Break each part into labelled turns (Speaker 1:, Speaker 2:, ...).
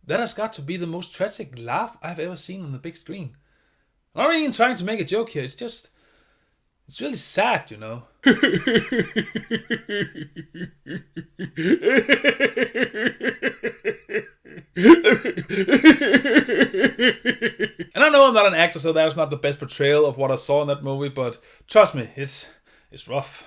Speaker 1: That has got to be the most tragic laugh I've ever seen on the big screen. I'm not even trying to make a joke here. It's really sad, you know. And I know I'm not an actor, so that's not the best portrayal of what I saw in that movie, but trust me, it's rough.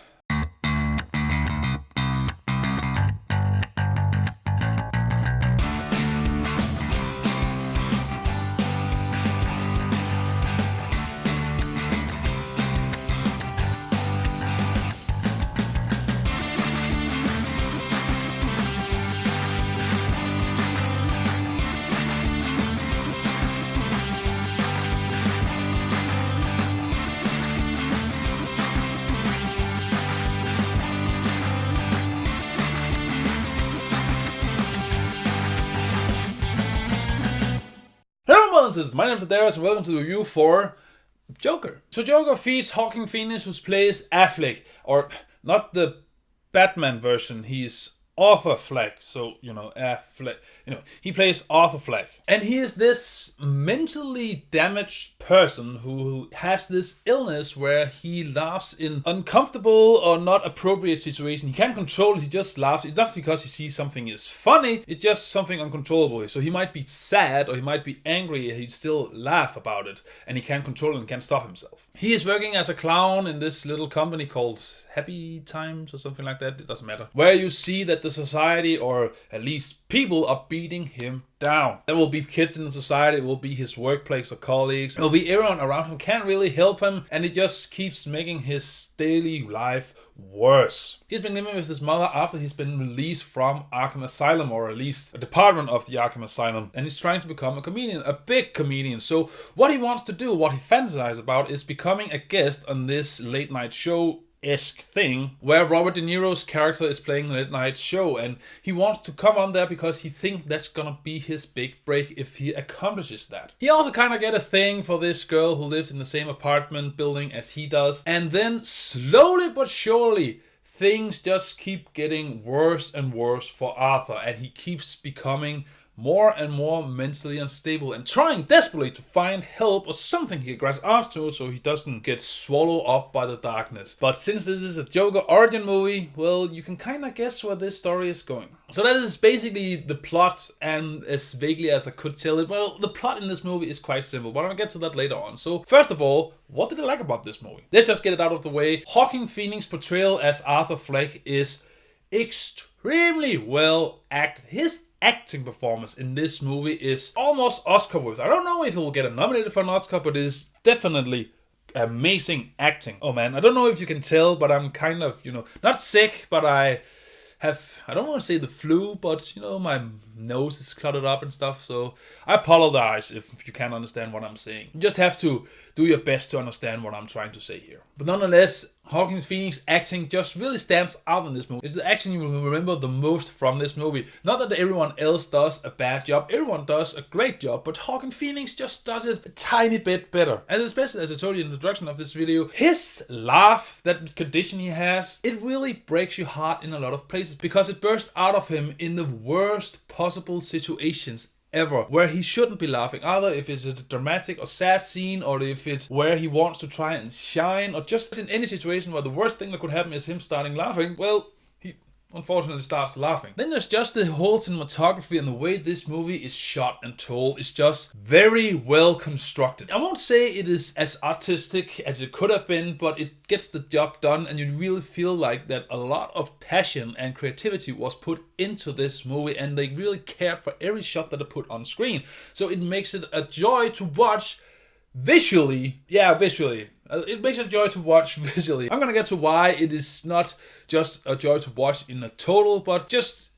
Speaker 1: My name is Daidarius and welcome to the review for Joker. So Joker features Joaquin Phoenix, who plays Affleck, or not the Batman version, he's Arthur Fleck. So, Affleck, he plays Arthur Fleck. And he is this mentally damaged person who has this illness where he laughs in uncomfortable or not appropriate situations. He can't control it, he just laughs. It's not because he sees something is funny, it's just something uncontrollable. So he might be sad or he might be angry, he'd still laugh about it. And he can't control it and can't stop himself. He is working as a clown in this little company called Happy Times or something like that, it doesn't matter. Where you see that the society, or at least people, are beating him down. There will be kids in the society, it will be his workplace or colleagues, it will be everyone around him can't really help him, and it just keeps making his daily life worse. He's been living with his mother after he's been released from Arkham Asylum, or at least a department of the Arkham Asylum, and he's trying to become a comedian, a big comedian. So what he wants to do, what he fantasizes about, is becoming a guest on this late night show-esque thing where Robert De Niro's character is playing the late night show, and he wants to come on there because he thinks that's gonna be his big break if he accomplishes that. He also kind of get a thing for this girl who lives in the same apartment building as he does, and then slowly but surely things just keep getting worse and worse for Arthur, and he keeps becoming more and more mentally unstable and trying desperately to find help or something he can grasp onto so he doesn't get swallowed up by the darkness. But since this is a Joker origin movie, well, you can kind of guess where this story is going. So that is basically the plot, and as vaguely as I could tell it, well, the plot in this movie is quite simple, but I'll get to that later on. So first of all, what did I like about this movie? Let's just get it out of the way. Joaquin Phoenix's portrayal as Arthur Fleck is extremely well acted. His acting performance in this movie is almost Oscar worth. I don't know if he'll get nominated for an Oscar, but it is definitely amazing acting. Oh man, I don't know if you can tell, but I'm kind of, not sick, but I don't want to say the flu, but my nose is cluttered up and stuff, so I apologize if you can't understand what I'm saying. You just have to do your best to understand what I'm trying to say here. But nonetheless, Joaquin Phoenix acting just really stands out in this movie. It's the action you will remember the most from this movie. Not that everyone else does a bad job, everyone does a great job, but Joaquin Phoenix just does it a tiny bit better. And especially, as I told you in the introduction of this video, his laugh, that condition he has, it really breaks your heart in a lot of places because it bursts out of him in the worst possible situations ever, where he shouldn't be laughing, either if it's a dramatic or sad scene, or if it's where he wants to try and shine, or just in any situation where the worst thing that could happen is him starting laughing. Well, he unfortunately starts laughing. Then there's just the whole cinematography, and the way this movie is shot and told is just very well constructed. I won't say it is as artistic as it could have been, but it gets the job done, and you really feel like that a lot of passion and creativity was put into this movie, and they really cared for every shot that they put on screen. So it makes it a joy to watch visually. Yeah, visually. It makes it a joy to watch visually. I'm gonna get to why it is not just a joy to watch in a total, but just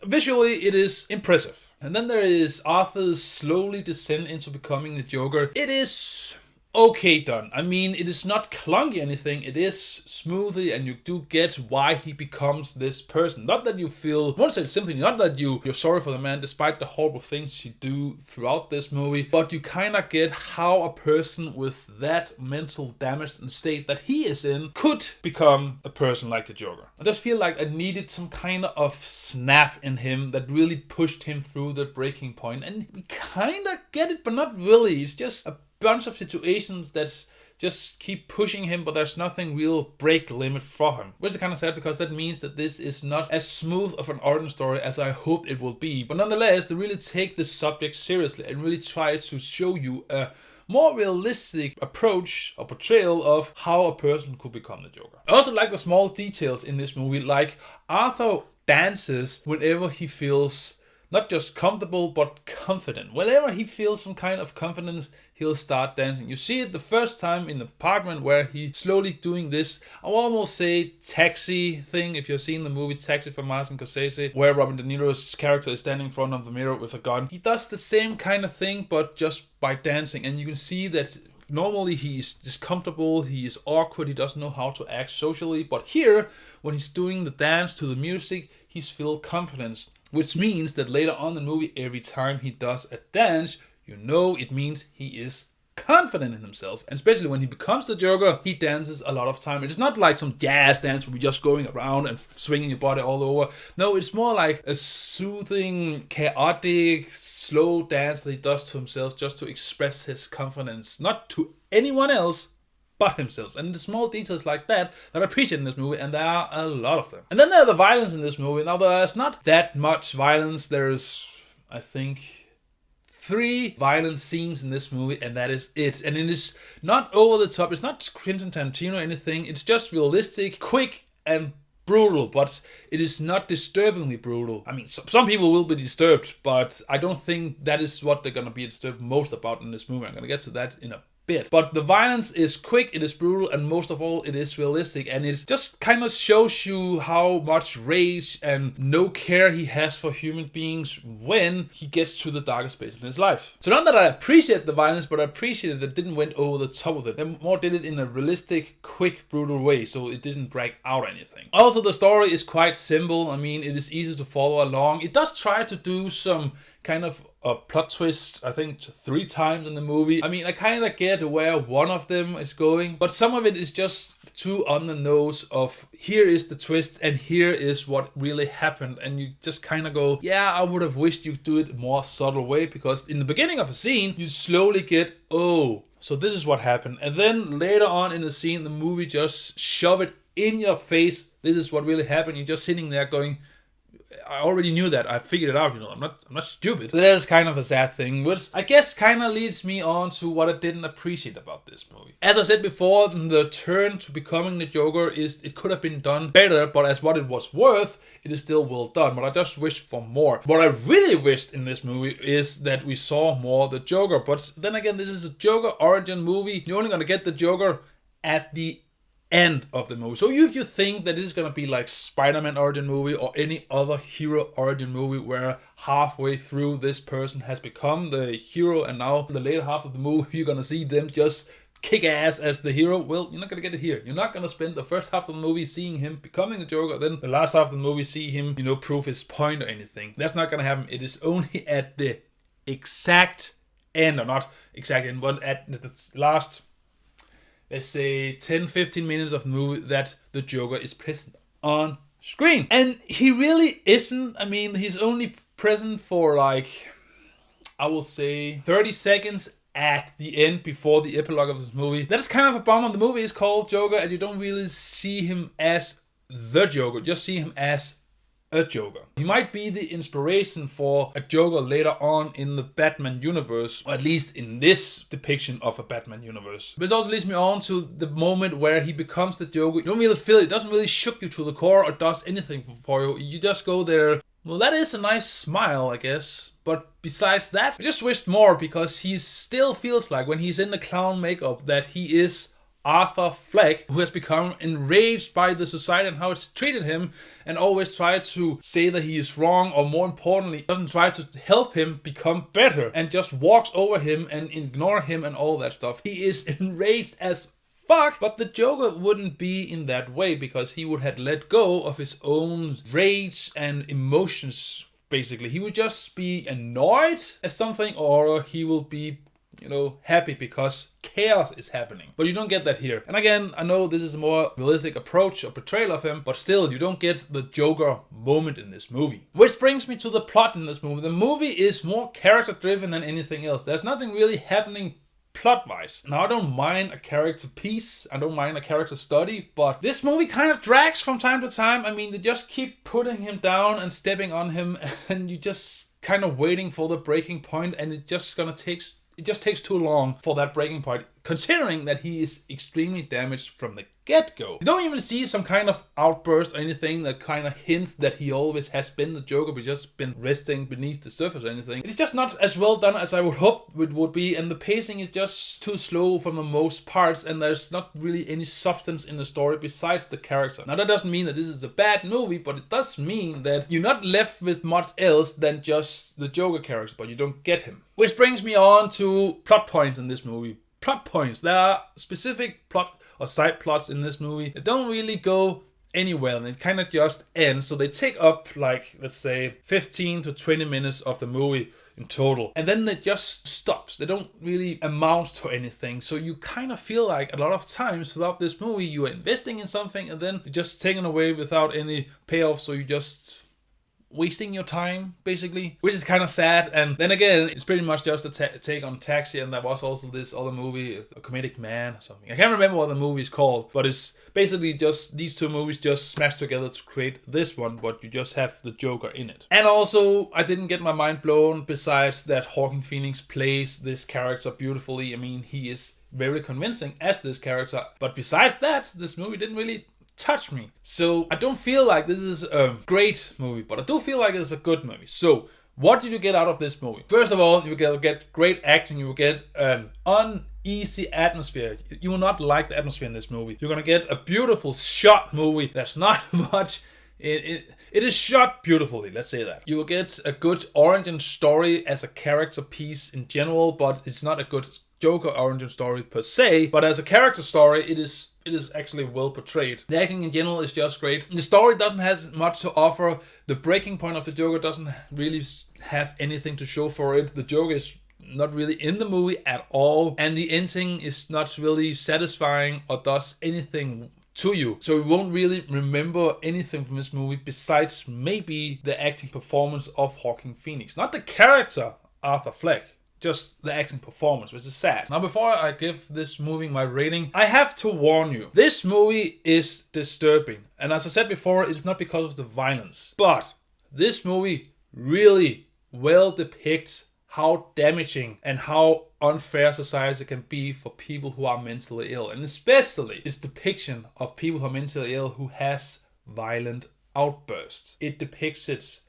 Speaker 1: visually it is impressive. And then there is Arthur's slowly descent into becoming the Joker. It is okay done. I mean, it is not clunky or anything. It is smoothly, and you do get why he becomes this person. Not that you feel, one side simply, not that you're sorry for the man despite the horrible things he do throughout this movie, but you kind of get how a person with that mental damage and state that he is in could become a person like the Joker. I just feel like I needed some kind of snap in him that really pushed him through the breaking point, and we kind of get it, but not really. It's just a bunch of situations that just keep pushing him, but there's nothing real break limit for him, which is kind of sad, because that means that this is not as smooth of an origin story as I hoped it will be. But nonetheless, they really take the subject seriously and really try to show you a more realistic approach or portrayal of how a person could become the Joker. I also like the small details in this movie, like Arthur dances whenever he feels not just comfortable, but confident. Whenever he feels some kind of confidence, he'll start dancing. You see it the first time in the apartment where he's slowly doing this, I'll almost say taxi thing, if you've seen the movie Taxi from Martin Scorsese, where Robert De Niro's character is standing in front of the mirror with a gun. He does the same kind of thing, but just by dancing. And you can see that normally he's discomfortable, he is awkward, he doesn't know how to act socially. But here, when he's doing the dance to the music, he's filled confidence. Which means that later on in the movie, every time he does a dance, you know it means he is confident in himself. And especially when he becomes the Joker, he dances a lot of time. It's not like some jazz dance where you're just going around and swinging your body all over. No, it's more like a soothing, chaotic, slow dance that he does to himself just to express his confidence. Not to anyone else, but himself. And the small details like that I appreciate in this movie, and there are a lot of them. And then there's the violence in this movie. Now, there's not that much violence. There's, I think, 3 violent scenes in this movie, and that is it. And it is not over the top. It's not Quentin Tarantino or anything. It's just realistic, quick, and brutal, but it is not disturbingly brutal. I mean, some people will be disturbed, but I don't think that is what they're gonna be disturbed most about in this movie. I'm gonna get to that in a bit. But the violence is quick, it is brutal, and most of all, it is realistic. And it just kind of shows you how much rage and no care he has for human beings when he gets to the darkest place in his life. So not that I appreciate the violence, but I appreciate that it didn't went over the top of it. They more did it in a realistic, quick, brutal way, so it didn't drag out anything. Also, the story is quite simple. I mean, it is easy to follow along. It does try to do some kind of a plot twist, I think 3 times in the movie. I mean, I kind of get where one of them is going, but some of it is just too on the nose of here is the twist and here is what really happened, and you just kind of go, yeah, I would have wished you'd do it more subtle way, because in the beginning of a scene you slowly get, oh, so this is what happened, and then later on in the scene the movie just shove it in your face, this is what really happened. You're just sitting there going, I already knew that. I figured it out, you know. I'm not stupid. That is kind of a sad thing, which I guess kind of leads me on to what I didn't appreciate about this movie. As I said before, the turn to becoming the Joker it could have been done better, but as what it was worth, it is still well done. But I just wished for more. What I really wished in this movie is that we saw more the Joker. But then again, this is a Joker origin movie. You're only gonna get the Joker at the end of the movie. So if you think that this is gonna be like Spider-Man origin movie or any other hero origin movie where halfway through this person has become the hero and now the later half of the movie you're gonna see them just kick ass as the hero, well, you're not gonna get it here. You're not gonna spend the first half of the movie seeing him becoming the Joker, then the last half of the movie see him, prove his point or anything. That's not gonna happen. It is only at the exact end, or not exact end, but at the last, let's say 10-15 minutes of the movie that the Joker is present on screen. And he really isn't. I mean, he's only present for like, I will say 30 seconds at the end before the epilogue of this movie. That is kind of a bummer. The movie is called Joker and you don't really see him as the Joker. Just see him as a Joker. He might be the inspiration for a Joker later on in the Batman universe, or at least in this depiction of a Batman universe. This also leads me on to the moment where he becomes the Joker. You don't really feel it. It doesn't really shook you to the core or does anything for you. You just go there, well, that is a nice smile, I guess. But besides that, I just wished more, because he still feels like when he's in the clown makeup that he is Arthur Fleck, who has become enraged by the society and how it's treated him, and always try to say that he is wrong, or more importantly, doesn't try to help him become better, and just walks over him and ignore him and all that stuff. He is enraged as fuck, but the Joker wouldn't be in that way, because he would have let go of his own rage and emotions. Basically, he would just be annoyed at something, or he will be, happy because chaos is happening. But you don't get that here. And again, I know this is a more realistic approach or portrayal of him, but still, you don't get the Joker moment in this movie. Which brings me to the plot in this movie. The movie is more character driven than anything else. There's nothing really happening plot-wise. Now, I don't mind a character piece, I don't mind a character study, but this movie kind of drags from time to time. I mean, they just keep putting him down and stepping on him, and you just kind of waiting for the breaking point, and it just takes too long for that breaking point, considering that he is extremely damaged from the get-go. You don't even see some kind of outburst or anything that kind of hints that he always has been the Joker, but just been resting beneath the surface or anything. It's just not as well done as I would hope it would be, and the pacing is just too slow for the most parts, and there's not really any substance in the story besides the character. Now, that doesn't mean that this is a bad movie, but it does mean that you're not left with much else than just the Joker character, but you don't get him. Which brings me on to plot points in this movie. Plot points. There are specific plot or side plots in this movie that don't really go anywhere, and it kind of just ends. So they take up, like, let's say 15 to 20 minutes of the movie in total, and then it just stops. They don't really amount to anything. So you kind of feel like a lot of times throughout this movie you are investing in something, and then it's just taken away without any payoff. So you just wasting your time, basically, which is kind of sad. And then again, it's pretty much just a take on Taxi, and there was also this other movie, A Comedic Man or something. I can't remember what the movie is called, but it's basically just these two movies just smashed together to create this one, but you just have the Joker in it. And also, I didn't get my mind blown, besides that Joaquin Phoenix plays this character beautifully. I mean, he is very convincing as this character, but besides that, this movie didn't really touch me. So I don't feel like this is a great movie, but I do feel like it's a good movie. So what did you get out of this movie? First of all, you will get great acting. You will get an uneasy atmosphere. You will not like the atmosphere in this movie. You're gonna get a beautiful shot movie. There's not much. It is shot beautifully, let's say that. You will get a good origin story as a character piece in general, but it's not a good Joker origin story per se. But as a character story, it is actually well portrayed. The acting in general is just great. The story doesn't have much to offer. The breaking point of the Joker doesn't really have anything to show for it. The Joker is not really in the movie at all, and the ending is not really satisfying or does anything to you. So you won't really remember anything from this movie besides maybe the acting performance of Joaquin Phoenix. Not the character Arthur Fleck, just the acting performance, which is sad. Now, before I give this movie my rating, I have to warn you. This movie is disturbing. And as I said before, it's not because of the violence. But this movie really well depicts how damaging and how unfair society can be for people who are mentally ill. And especially its depiction of people who are mentally ill who has violent outbursts. It depicts it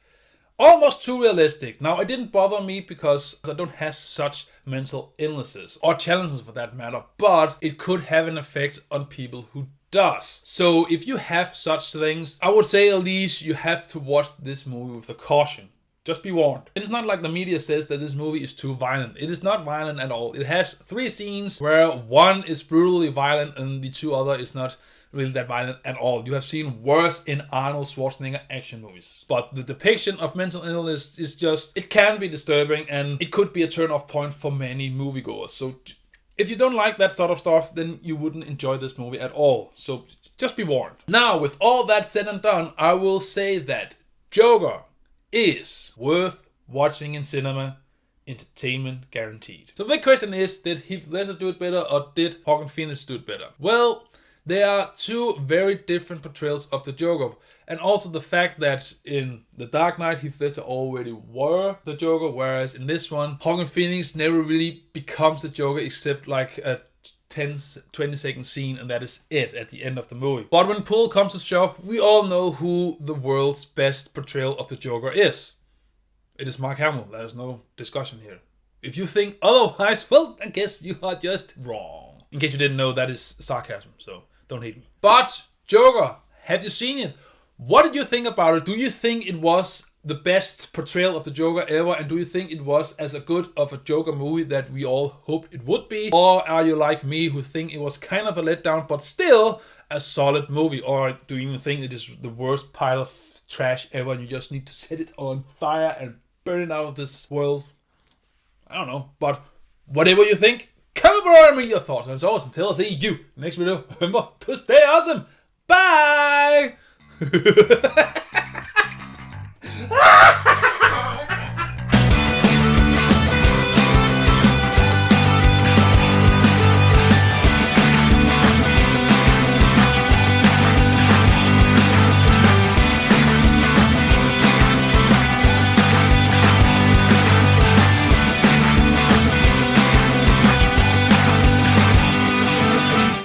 Speaker 1: almost too realistic. Now, it didn't bother me because I don't have such mental illnesses, or challenges for that matter, but it could have an effect on people who does. So if you have such things, I would say at least you have to watch this movie with a caution. Just be warned. It is not like the media says that this movie is too violent. It is not violent at all. It has 3 scenes where one is brutally violent and the 2 other is not really that violent at all. You have seen worse in Arnold Schwarzenegger action movies. But the depiction of mental illness is just, it can be disturbing, and it could be a turn-off point for many moviegoers. So if you don't like that sort of stuff, then you wouldn't enjoy this movie at all. So just be warned. Now, with all that said and done, I will say that Joker is worth watching in cinema. Entertainment guaranteed. So the big question is, did Heath Ledger do it better, or did Joaquin Phoenix do it better? Well, there are 2 very different portrayals of the Joker. And also the fact that in The Dark Knight, Heath Ledger already were the Joker, whereas in this one, Joaquin Phoenix never really becomes the Joker except like a 10-20-second scene, and that is it at the end of the movie. But when pull comes to shove, we all know who the world's best portrayal of the Joker is. It is Mark Hamill. There's no discussion here. If you think otherwise, well, I guess you are just wrong. In case you didn't know, that is sarcasm, so don't hate me. But Joker, have you seen it? What did you think about it? Do you think it was the best portrayal of the Joker ever? And do you think it was as a good of a Joker movie that we all hoped it would be? Or are you like me who think it was kind of a letdown, but still a solid movie? Or do you even think it is the worst pile of trash ever and you just need to set it on fire and burn it out of this world? I don't know. But whatever you think, comment below me your thoughts. And as always, until I see you next video, remember to stay awesome. Bye!